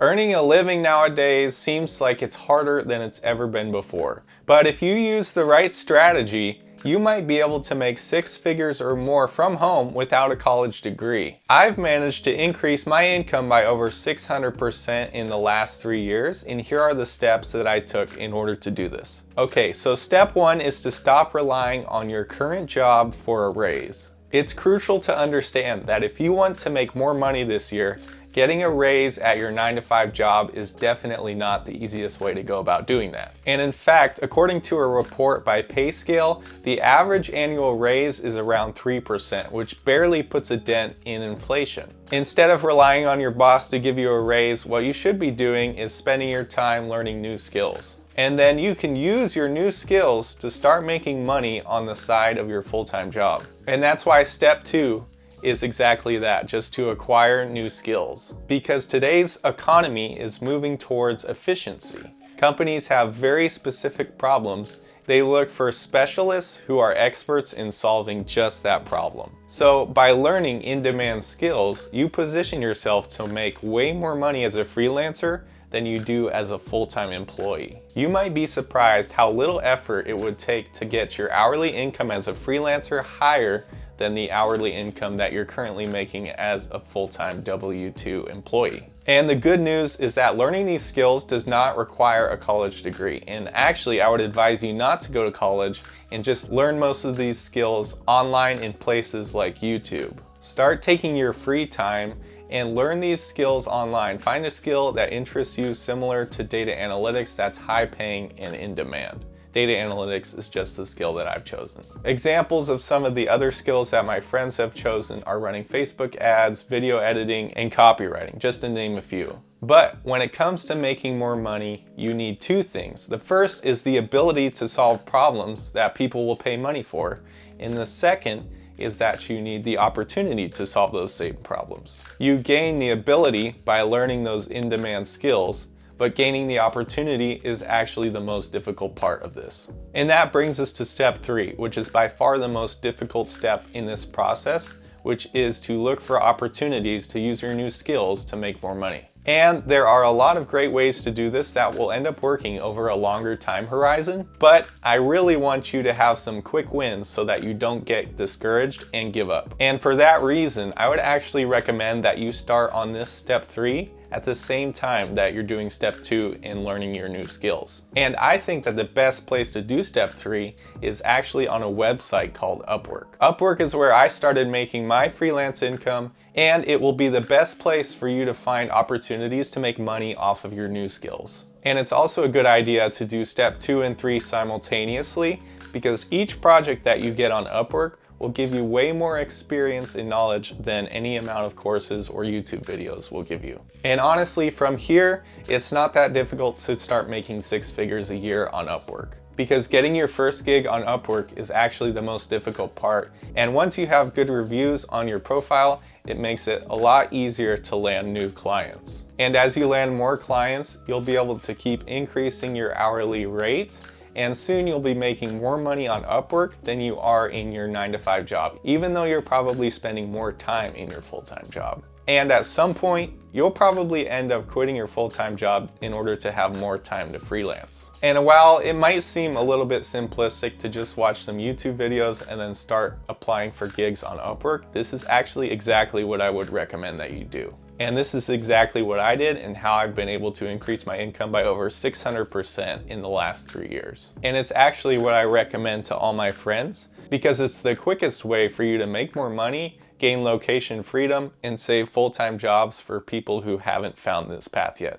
Earning a living nowadays seems like it's harder than it's ever been before. But if you use the right strategy, you might be able to make 6 figures or more from home without a college degree. I've managed to increase my income by over 600% in the last 3 years, and here are the steps that I took in order to do this. Okay, so step 1 is to stop relying on your current job for a raise. It's crucial to understand that if you want to make more money this year, getting a raise at your 9-to-5 job is definitely not the easiest way to go about doing that. And in fact, according to a report by PayScale, the average annual raise is around 3%, which barely puts a dent in inflation. Instead of relying on your boss to give you a raise, what you should be doing is spending your time learning new skills. And then you can use your new skills to start making money on the side of your full-time job. And that's why step 2 is exactly that, just to acquire new skills. Because today's economy is moving towards efficiency. Companies have very specific problems. They look for specialists who are experts in solving just that problem. So by learning in-demand skills, you position yourself to make way more money as a freelancer than you do as a full-time employee. You might be surprised how little effort it would take to get your hourly income as a freelancer higher than the hourly income that you're currently making as a full-time W-2 employee. And the good news is that learning these skills does not require a college degree. And actually, I would advise you not to go to college and just learn most of these skills online in places like YouTube. Start taking your free time and learn these skills online. Find a skill that interests you similar to data analytics that's high paying and in demand. Data analytics is just the skill that I've chosen. Examples of some of the other skills that my friends have chosen are running Facebook ads, video editing, and copywriting, just to name a few. But when it comes to making more money, you need 2 things. The first is the ability to solve problems that people will pay money for. And the second is that you need the opportunity to solve those same problems. You gain the ability by learning those in-demand skills, but gaining the opportunity is actually the most difficult part of this. And that brings us to step 3, which is by far the most difficult step in this process, which is to look for opportunities to use your new skills to make more money. And there are a lot of great ways to do this that will end up working over a longer time horizon, but I really want you to have some quick wins so that you don't get discouraged and give up. And for that reason, I would actually recommend that you start on this step 3 at the same time that you're doing step 2 in learning your new skills. And I think that the best place to do step 3 is actually on a website called Upwork. Upwork is where I started making my freelance income, and it will be the best place for you to find opportunities to make money off of your new skills. And it's also a good idea to do step 2 and 3 simultaneously, because each project that you get on Upwork will give you way more experience and knowledge than any amount of courses or YouTube videos will give you. And honestly, from here, it's not that difficult to start making 6 figures a year on Upwork. Because getting your first gig on Upwork is actually the most difficult part. And once you have good reviews on your profile, it makes it a lot easier to land new clients. And as you land more clients, you'll be able to keep increasing your hourly rate, and soon you'll be making more money on Upwork than you are in your 9-to-5 job, even though you're probably spending more time in your full-time job. And at some point, you'll probably end up quitting your full-time job in order to have more time to freelance. And while it might seem a little bit simplistic to just watch some YouTube videos and then start applying for gigs on Upwork, this is actually exactly what I would recommend that you do. And this is exactly what I did and how I've been able to increase my income by over 600% in the last 3 years. And it's actually what I recommend to all my friends because it's the quickest way for you to make more money, gain location freedom, and save full-time jobs for people who haven't found this path yet.